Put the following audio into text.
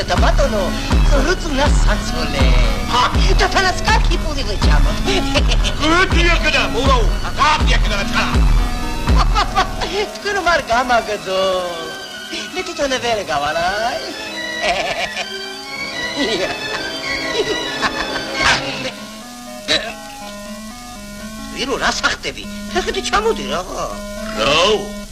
და ბატონო, რუწუნა საცოლე. და თანაც კარგი პული ვეჭამოთ. გუდიაკდა, მოუ, აკაპიაკდა რა. თქვენ მარ გამაგდო. მე თვითონ ვერ გავალაი. ვირო რა სახტები? ფეხით ჩამოდი რა. რა?